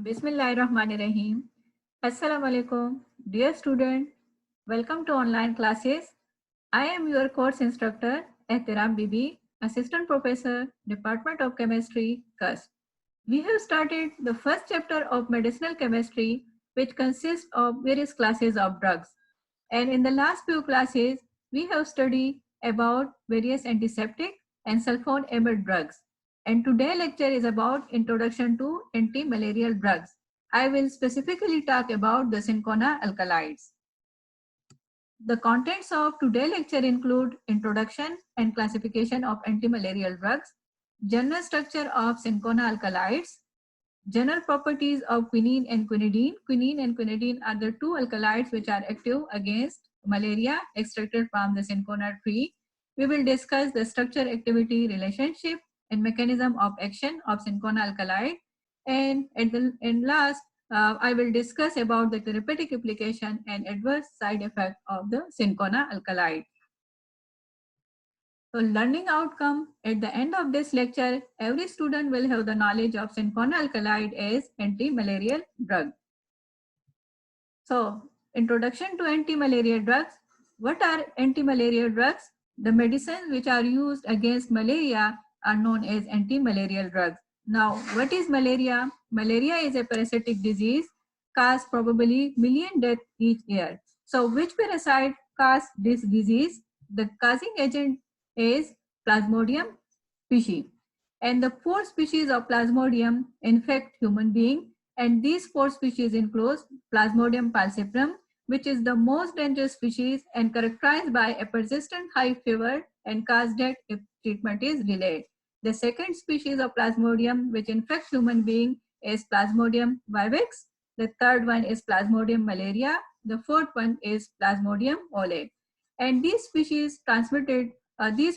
Bismillahirrahmanirrahim. Assalamu alaikum. Dear student, welcome to online classes. I am your course instructor, Ehtiram Bibi, Assistant Professor, Department of Chemistry, CUS. We have started the first chapter of medicinal chemistry, which consists of various classes of drugs. And in the last few classes, we have studied about various antiseptic and sulfone amide drugs. And today lecture is about introduction to anti-malarial drugs. I will specifically talk about the cinchona alkaloids. The contents of today's lecture include introduction and classification of anti-malarial drugs, general structure of cinchona alkaloids, general properties of quinine and quinidine. Quinine and quinidine are the two alkaloids which are active against malaria extracted from the cinchona tree. We will discuss the structure activity relationship and mechanism of action of cinchona alkaloid. And last, I will discuss about the therapeutic application and adverse side effect of the cinchona alkaloid. So learning outcome at the end of this lecture, every student will have the knowledge of cinchona alkaloid as anti-malarial drug. So introduction to anti-malarial drugs. What are anti-malarial drugs? The medicines which are used against malaria are known as anti-malarial drugs. Now, what is malaria? Malaria is a parasitic disease cause probably million deaths each year. So which parasite cause this disease? The causing agent is Plasmodium species. And the four species of Plasmodium infect human being, and these four species include Plasmodium falciparum, which is the most dangerous species and characterized by a persistent high fever and cause death if treatment is delayed. The second species of Plasmodium which infects human being is Plasmodium vivax. The third one is Plasmodium malaria. The fourth one is Plasmodium ole. And these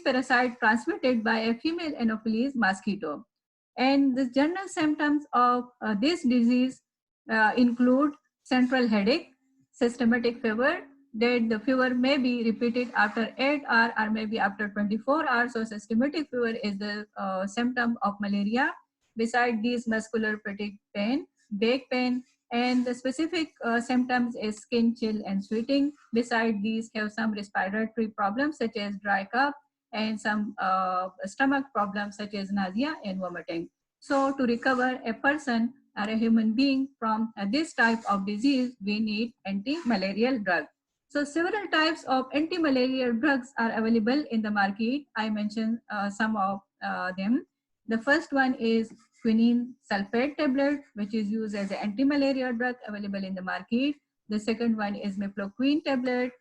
parasites transmitted by a female Anopheles mosquito. And the general symptoms of this disease include central headache, systematic fever, that the fever may be repeated after 8 hours or maybe after 24 hours. So systematic fever is the symptom of malaria. Beside these, muscular fatigue pain, back pain, and the specific symptoms is skin chill and sweating. Beside these, have some respiratory problems such as dry cough and some stomach problems such as nausea and vomiting. So to recover a person or a human being from this type of disease, we need anti-malarial drug. So several types of anti-malarial drugs are available in the market. I mentioned some of them. The first one is quinine sulfate tablet, which is used as an anti-malaria drug available in the market. The second one is mefloquine tablet,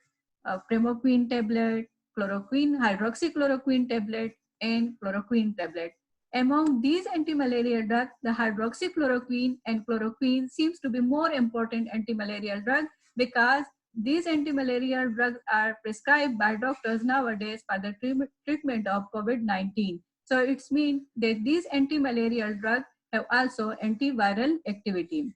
premoquine tablet, chloroquine, hydroxychloroquine tablet, and chloroquine tablet. Among these anti-malarial drugs, the hydroxychloroquine and chloroquine seems to be more important anti-malarial drug because these anti-malarial drugs are prescribed by doctors nowadays for the treatment of COVID-19. So it's mean that these anti-malarial drugs have also antiviral activity.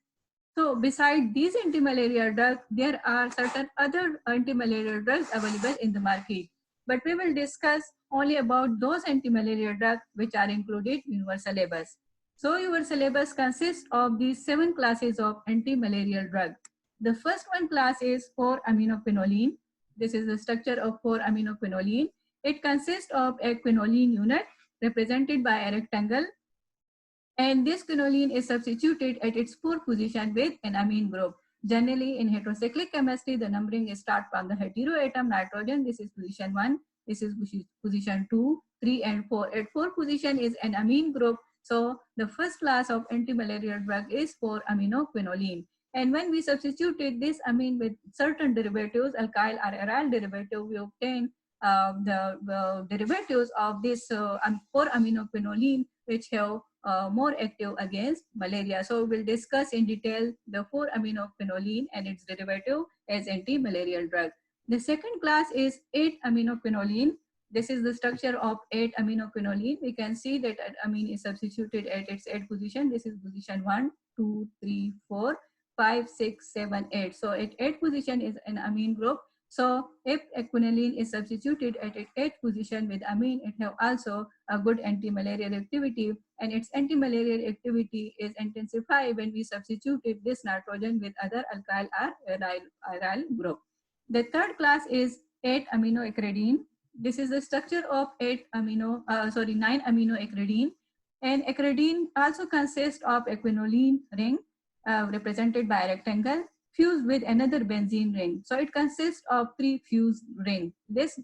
So beside these anti-malarial drugs, there are certain other anti-malarial drugs available in the market. But we will discuss only about those anti-malarial drugs which are included in your syllabus. So your syllabus consists of these 7 classes of anti-malarial drugs. The first one class is 4-aminoquinoline. This is the structure of 4-aminoquinoline. It consists of a quinoline unit represented by a rectangle, and this quinoline is substituted at its 4th position with an amine group. Generally, in heterocyclic chemistry, the numbering is start from the heteroatom nitrogen. This is position 1. This is position 2, 3, and 4. At 4th position is an amine group. So the first class of anti-malarial drug is 4-aminoquinoline. And when we substituted this amine with certain derivatives, alkyl or aryl derivative, we obtain the derivatives of this 4-aminoquinoline, which have more active against malaria. So we'll discuss in detail the 4-aminoquinoline and its derivative as anti-malarial drug. The second class is 8-aminoquinoline. This is the structure of 8-aminoquinoline. We can see that amine is substituted at its 8th position. This is position 1, 2, 3, 4, 5, 6, 7, 8. So at 8th position is an amine group So if quinoline is substituted at its 8th position with amine, it have also a good anti-malarial activity, and its anti-malarial activity is intensified when we substituted this nitrogen with other alkyl or aryl group. The third class is 8-aminoacridine. This is the structure of 9-aminoacridine. And acridine also consists of a quinoline ring represented by a rectangle fused with another benzene ring. So it consists of 3 fused rings. This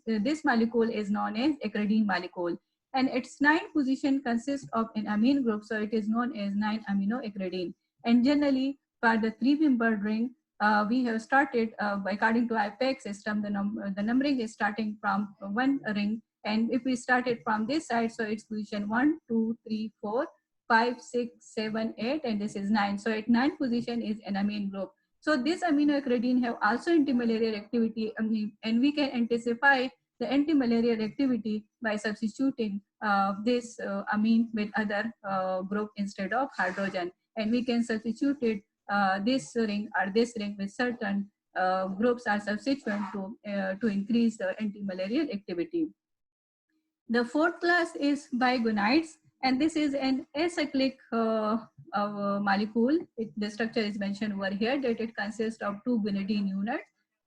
molecule is known as acridine molecule, and its 9th position consists of an amine group, so it is known as 9-aminoacridine. And generally, for the 3-membered ring, we have started according to IPEC system, the numbering is starting from one ring, and if we started from this side, so it's position 1, 2, 3, 4, 5, 6, 7, 8, and this is 9. So at 9th position is an amine group. So this aminoacridine have also antimalarial activity, and we can intensify the antimalarial activity by substituting this amine with other group instead of hydrogen. And we can substitute it this ring or this ring with certain groups are substituent to increase the antimalarial activity. The fourth class is bigonides, and this is an acyclic molecule. The structure is mentioned over here that it consists of 2 guanidine units.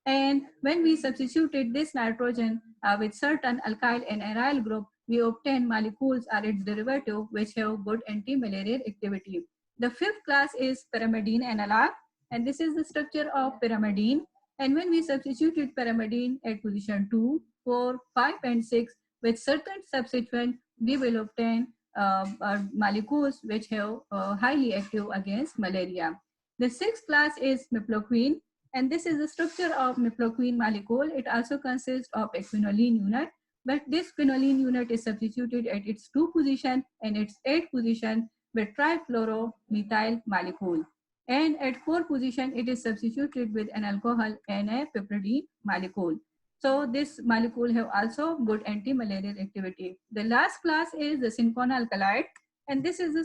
And when we substituted this nitrogen with certain alkyl and aryl group, we obtain molecules or its derivative which have good anti-malarial activity. The fifth class is pyrimidine analog, and this is the structure of pyrimidine. And when we substituted pyrimidine at position 2, 4, 5, and 6, with certain substituent, we will obtain molecules which have highly active against malaria. The sixth class is mefloquine, and this is the structure of mefloquine molecule. It also consists of a quinoline unit, but this quinoline unit is substituted at its 2 position and its 8th position with trichloromethyl molecule. And at 4th position, it is substituted with an alcohol and a piperidine molecule. So this molecule have also good anti-malarial activity. The last class is the cinchona-alkalide, and this is the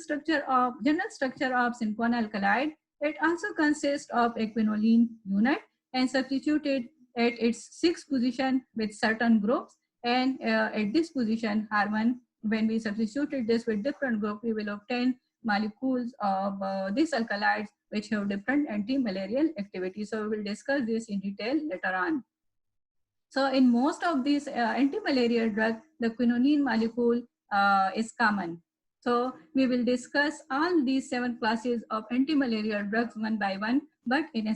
general structure of cinchona-alkalide. It also consists of a quinoline unit and substituted at its 6th position with certain groups, and at this position R1, when we substituted this with different group, we will obtain molecules of these alkalides which have different anti-malarial activity. So we will discuss this in detail later on. So in most of these anti-malarial drugs, the quinine molecule is common. So we will discuss all these 7 classes of anti-malarial drugs one by one, but in a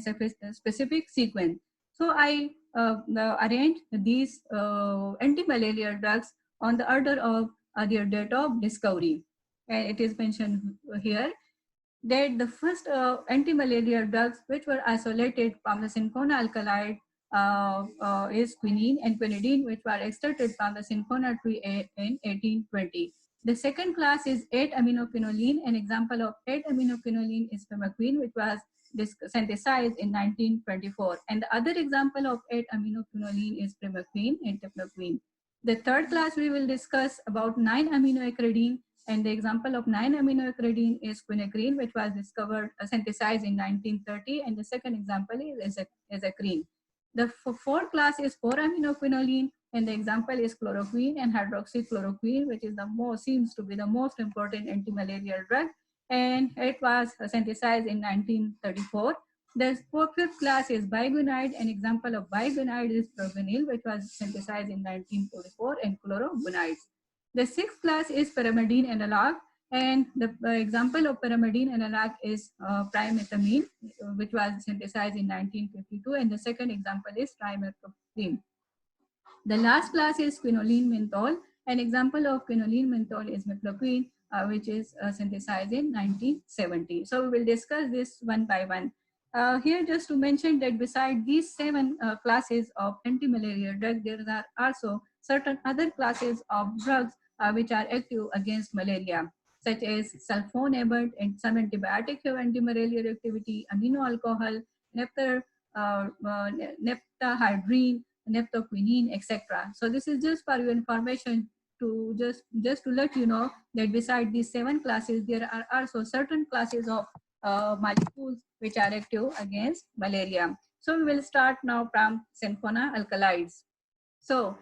specific sequence. So I arranged these anti-malarial drugs on the order of their date of discovery. And it is mentioned here that the first anti-malarial drugs which were isolated from the cinchona alkalide is quinine and quinidine, which were extracted from the cinchona tree in 1820. The second class is 8-aminoquinoline. An example of 8-aminoquinoline is primaquine, which was synthesized in 1924. And the other example of 8-aminoquinoline is primaquine and tefloquine. The third class we will discuss about 9-aminoacridine, and the example of 9-aminoacridine is quinacrine, which was discovered, synthesized in 1930. And the second example is azacrine. The fourth class is 4-aminoquinoline, and the example is chloroquine and hydroxychloroquine, which is seems to be the most important anti-malarial drug, and it was synthesized in 1934. The fifth class is biguanide. An example of biguanide is proguanil, which was synthesized in 1944, and chlorogonides. The sixth class is pyrimidine analog, and the example of pyrimidine analog is primethamine, which was synthesized in 1952, and the second example is trimethoprim. The last class is quinoline menthol. An example of quinoline menthol is mefloquine, which is synthesized in 1970. So we will discuss this one by one. Here just to mention that beside these 7 classes of anti-malarial drugs, there are also certain other classes of drugs which are active against malaria, such as sulfonamide, and some antibiotic have antimalarial activity, amino alcohol, nephthahydrine, neptoquinine, etc. So this is just for your information, to just to let you know that beside these 7 classes, there are also certain classes of molecules which are active against malaria. So we will start now from cinchona alkalides. So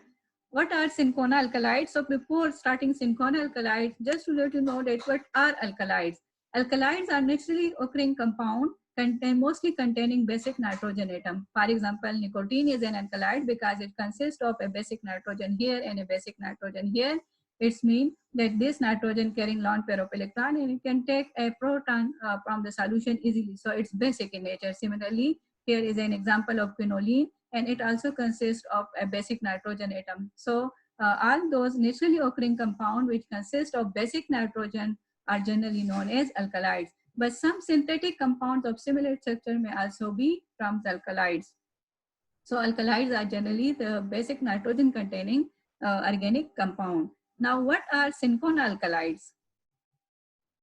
what are cinchona alkalides? So before starting cinchona alkalides, just to let you know that what are alkalides. Alkalides are naturally occurring compound mostly containing basic nitrogen atom. For example, nicotine is an alkalide because it consists of a basic nitrogen here and a basic nitrogen here. It means that this nitrogen carrying lone pair of electron and it can take a proton from the solution easily. So it's basic in nature. Similarly, here is an example of quinoline, and it also consists of a basic nitrogen atom. So all those naturally occurring compounds which consist of basic nitrogen are generally known as alkalides. But some synthetic compounds of similar structure may also be termed alkalides. So alkalides are generally the basic nitrogen containing organic compound. Now what are cinchona alkalides?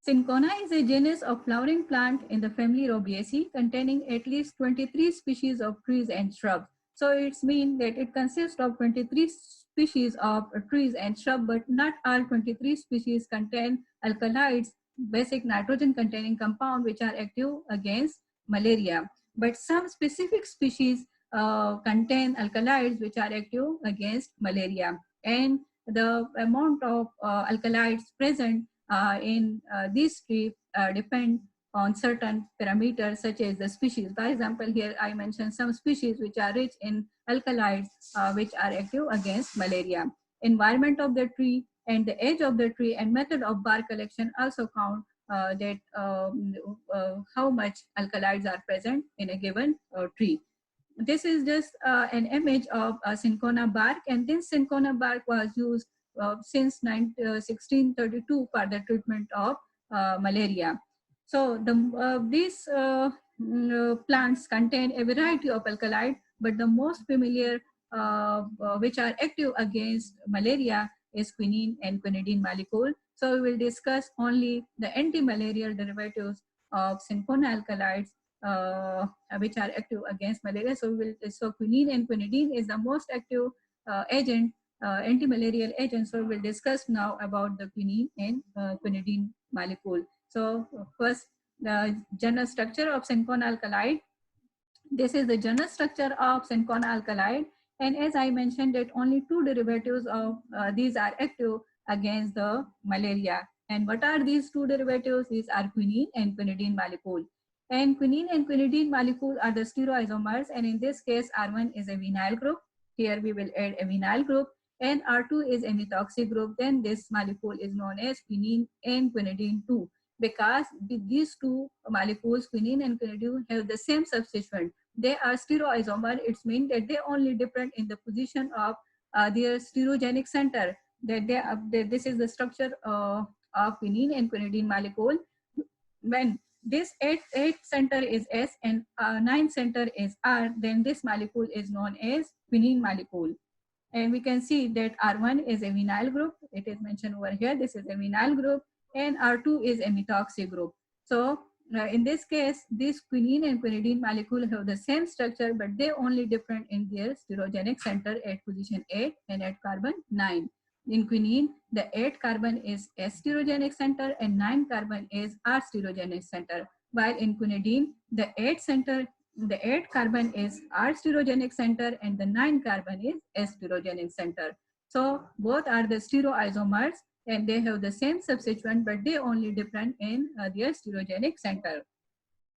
Cinchona is a genus of flowering plant in the family Rubiaceae containing at least 23 species of trees and shrubs. So it's mean that it consists of 23 species of trees and shrubs, but not all 23 species contain alkalides, basic nitrogen containing compound which are active against malaria. But some specific species contain alkalides which are active against malaria. And the amount of alkalides present in this tree depend on certain parameters such as the species. For example, here I mentioned some species which are rich in alkalides which are active against malaria. Environment of the tree and the age of the tree and method of bark collection also count that how much alkalides are present in a given tree. This is just an image of cinchona bark, and this cinchona bark was used since 1632 for the treatment of malaria. So these plants contain a variety of alkaloids, but the most familiar which are active against malaria is quinine and quinidine molecule. So we will discuss only the anti-malarial derivatives of cinchona alkalides which are active against malaria. So quinine and quinidine is the most active agent, anti-malarial agent. So we'll discuss now about the quinine and quinidine molecule. So first, the general structure of cinchona alkalide. This is the general structure of cinchona alkalide. And as I mentioned that only two derivatives of these are active against the malaria. And what are these two derivatives? These are quinine and quinidine molecule. And quinine and quinidine molecule are the stereoisomers. And in this case, R1 is a vinyl group. Here we will add a vinyl group. And R2 is a methoxy group. Then this molecule is known as quinine and quinidine 2 because these two molecules, quinine and quinidine, have the same substituent. They are stereoisomer. It's mean that they only different in the position of their stereogenic center. This is the structure of quinine and quinidine molecule. When this 8 center is S and 9 center is R, then this molecule is known as quinine molecule. And we can see that R1 is a vinyl group. It is mentioned over here. This is a vinyl group, and R2 is a methoxy group. So in this case, this quinine and quinidine molecule have the same structure, but they only different in their stereogenic center at position 8 and at carbon 9. In quinine, the 8 carbon is S stereogenic center and 9 carbon is R stereogenic center. While in quinidine, the 8 carbon is R stereogenic center and the 9 carbon is S stereogenic center. So both are the stereoisomers and they have the same substituent, but they only different in their stereogenic center.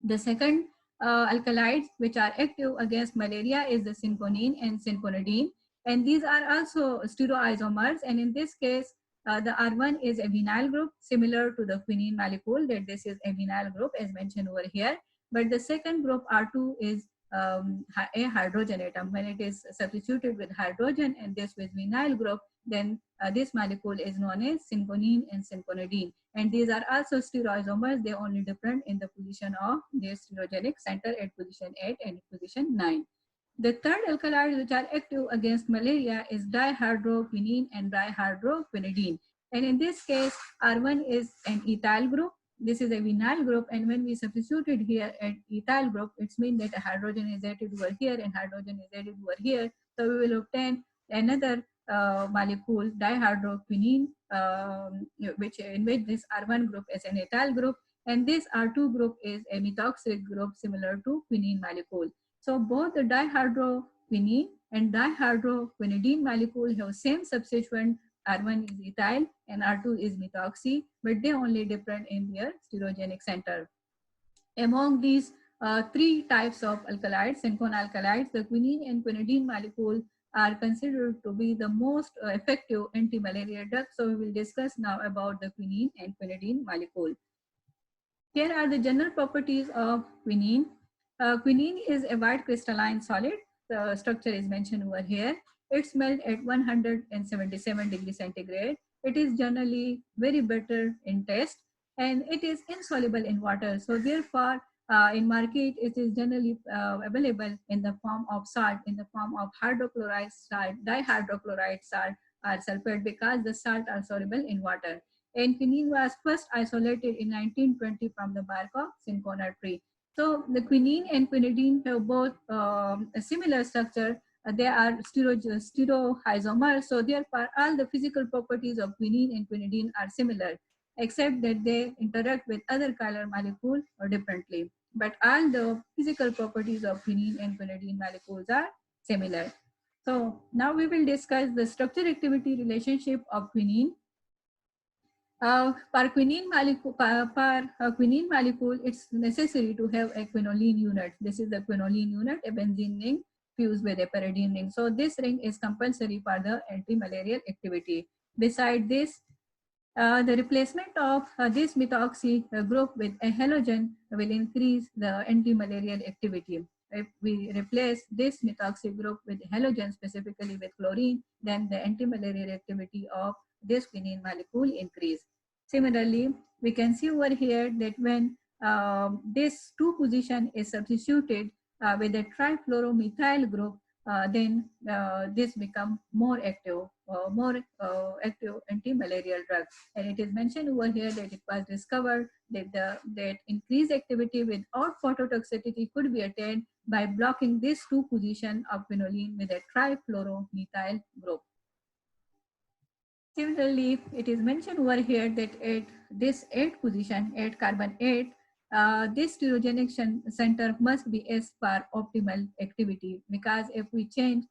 The second alkalides which are active against malaria is the cinchonine and cinchonidine, and these are also stereoisomers. And in this case, the R1 is a vinyl group similar to the quinine molecule, that this is a vinyl group as mentioned over here. But the second group R2 is a hydrogen atom. When it is substituted with hydrogen and this with vinyl group, then this molecule is known as cinchonine and cinchonidine. And these are also stereoisomers. They only different in the position of their stereogenic center at position 8 and position 9. The third alkalides which are active against malaria is dihydroquinine and dihydroquinidine. And in this case, R1 is an ethyl group. This is a vinyl group, and when we substituted here at ethyl group, it means that a hydrogen is added over here and hydrogen is added over here. So we will obtain another molecule, dihydroquinine, in which this R1 group is an ethyl group, and this R2 group is a methoxy group similar to quinine molecule. So both the dihydroquinine and dihydroquinidine molecule have same substituent. R1 is ethyl and R2 is methoxy, but they only different in their stereogenic center. Among these three types of alkalides, Syncon alkalides, the quinine and quinidine molecule are considered to be the most effective anti-malaria drug. So we will discuss now about the quinine and quinidine molecule. Here are the general properties of quinine. Quinine is a white crystalline solid. The structure is mentioned over here. It's melt at 177 degrees centigrade. It is generally very bitter in taste and it is insoluble in water. So therefore, in market, it is generally available in the form of salt, in the form of hydrochloride salt, dihydrochloride salt, or sulfate, because the salt are soluble in water. And quinine was first isolated in 1920 from the bark of cinchona tree. So the quinine and quinidine have both a similar structure. They are stereoisomers. So therefore, all the physical properties of quinine and quinidine are similar, except that they interact with other chiral molecules or differently. But all the physical properties of quinine and quinidine molecules are similar. So now we will discuss the structure activity relationship of quinine. For quinine molecule, it's necessary to have a quinoline unit. This is the quinoline unit, a benzene ring fused with a pyridine ring. So this ring is compulsory for the anti-malarial activity. Beside this, the replacement of this methoxy group with a halogen will increase the anti-malarial activity. If we replace this methoxy group with halogen, specifically with chlorine, then the anti-malarial activity of this quinine molecule increase. Similarly, we can see over here that when this 2 position is substituted with a trifluoromethyl group, then this become more active anti-malarial drug. And it is mentioned over here that it was discovered that that increased activity without phototoxicity could be attained by blocking this 2 position of quinoline with a trifluoromethyl group. Similarly, it is mentioned over here that at this 8 position, at carbon 8, this stereogenic center must be S for optimal activity, because if we change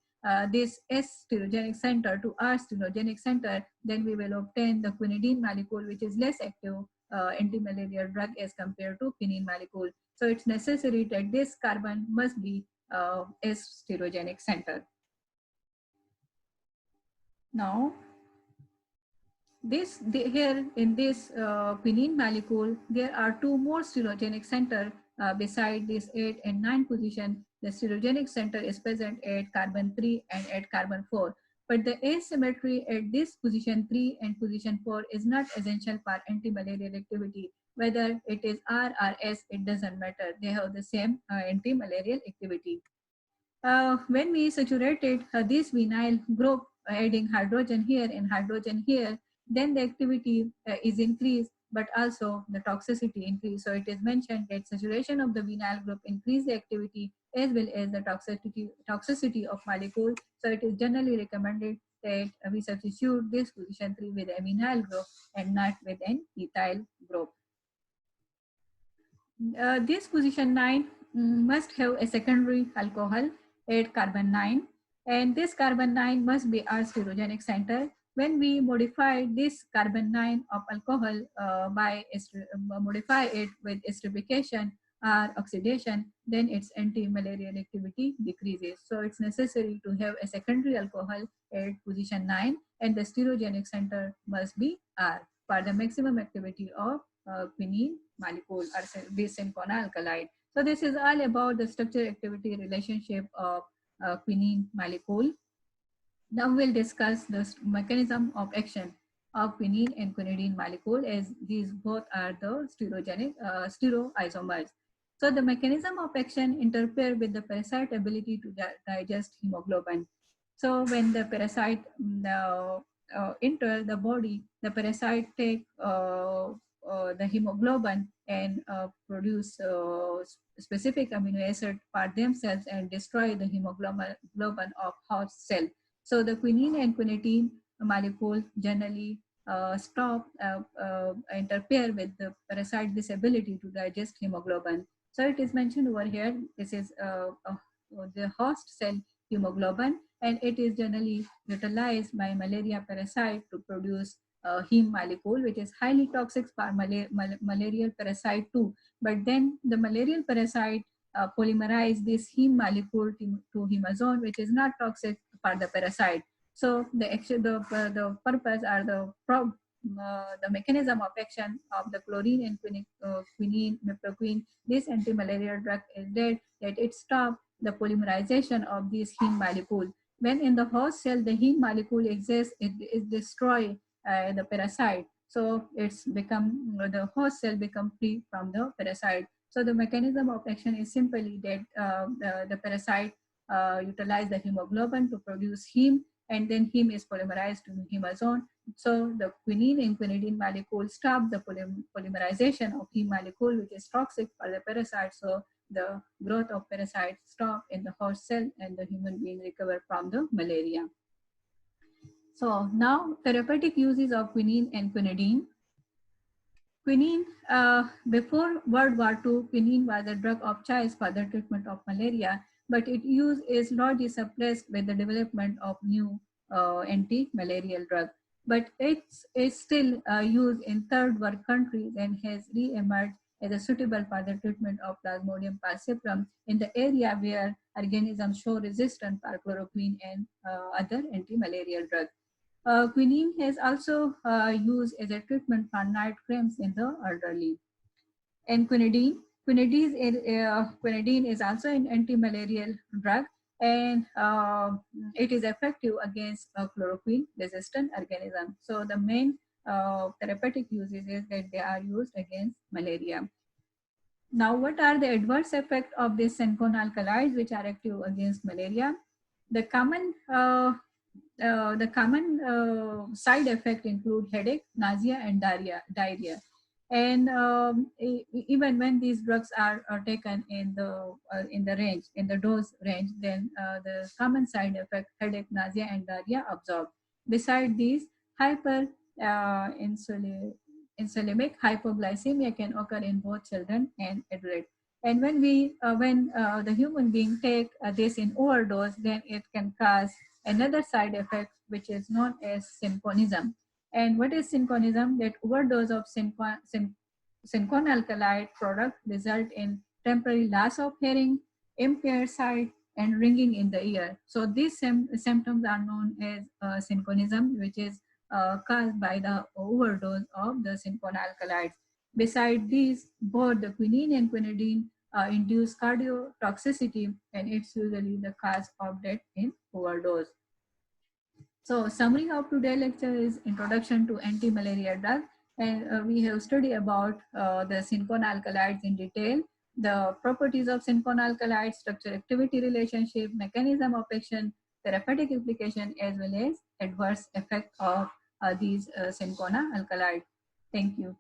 this S stereogenic center to R stereogenic center, then we will obtain the quinidine molecule, which is less active anti-malarial drug as compared to quinine molecule. So it's necessary that this carbon must be S stereogenic center. Now, here in this quinine molecule, there are 2 more stereogenic center beside this 8 and 9 position. The stereogenic center is present at carbon 3 and at carbon 4. But the asymmetry at this position 3 and position 4 is not essential for anti-malarial activity. Whether it is R or S, it doesn't matter. They have the same anti-malarial activity. When we saturated this vinyl group, adding hydrogen here and hydrogen here, then the activity is increased, but also the toxicity increased. So it is mentioned that saturation of the vinyl group increase the activity as well as the toxicity of molecule. So it is generally recommended that we substitute this position 3 with a vinyl group and not with an ethyl group. This position 9 must have a secondary alcohol at carbon 9, and this carbon 9 must be our stereogenic center. When we modify this carbon 9 of alcohol modify it with esterification or oxidation, then its anti-malarial activity decreases. So it's necessary to have a secondary alcohol at position 9, and the stereogenic center must be R for the maximum activity of quinine molecule or this Syncona alkalide. So this is all about the structure activity relationship of quinine molecule. Now we'll discuss the mechanism of action of quinine and quinidine molecule, as these both are the stereoisomers. So the mechanism of action interfere with the parasite ability to digest hemoglobin. So when the parasite enter the body, the parasite take the hemoglobin and produce specific amino acid for themselves and destroy the hemoglobin of host cell. So the quinine and quinidine molecule generally interfere with the parasite disability to digest hemoglobin. So it is mentioned over here, this is the host cell hemoglobin, and it is generally utilized by malaria parasite to produce heme molecule, which is highly toxic for malarial parasite too. But then the malarial parasite polymerize this heme molecule to hemazone, which is not toxic for the parasite. So the purpose or the mechanism of action of the chlorine and quinine, mifequine, this anti-malarial drug is that it stops the polymerization of this heme molecule. When in the host cell the heme molecule exists, it destroys the parasite. So it's become the host cell become free from the parasite. So the mechanism of action is simply that the parasite utilize the hemoglobin to produce heme, and then heme is polymerized to hemazone. So the quinine and quinidine molecule stop the polymerization of heme molecule, which is toxic for the parasite. So the growth of parasites stop in the host cell, and the human being recover from the malaria. So now therapeutic uses of quinine and quinidine. Quinine, before World War II, quinine was a drug of choice for the treatment of malaria, but its use is largely suppressed with the development of new anti-malarial drug. But it's still used in third world countries and has re-emerged as a suitable for the treatment of Plasmodium falciparum in the area where organisms show resistance for chloroquine and other anti-malarial drugs. Quinine has also used as a treatment for night cramps in the elderly. And quinidine is also an anti-malarial drug, and it is effective against chloroquine resistant organism. So the main therapeutic uses is that they are used against malaria. Now, what are the adverse effects of these silicon alkaloids which are active against malaria? The common side effects include headache, nausea, and diarrhea. And even when these drugs are taken in the range, in the dose range, then the common side effect, headache, nausea, and diarrhea, absorbed. Beside these, insulinic hypoglycemia can occur in both children and adults. And when the human being take this in overdose, then it can cause another side effect, which is known as synconism. And what is synconism? That overdose of silicon alkaloid product result in temporary loss of hearing, impaired sight, and ringing in the ear. So these symptoms are known as synconism, which is caused by the overdose of the silicon alkaloids. Besides these, both the quinine and quinidine induce cardiotoxicity, and it's usually the cause of death in overdose. So summary of today's lecture is introduction to anti-malaria drug, and we have studied about the silicon alkaloids in detail, the properties of silicon alkaloids, structure activity relationship, mechanism of action, therapeutic application, as well as adverse effect of these silicon alkaloids. Thank you.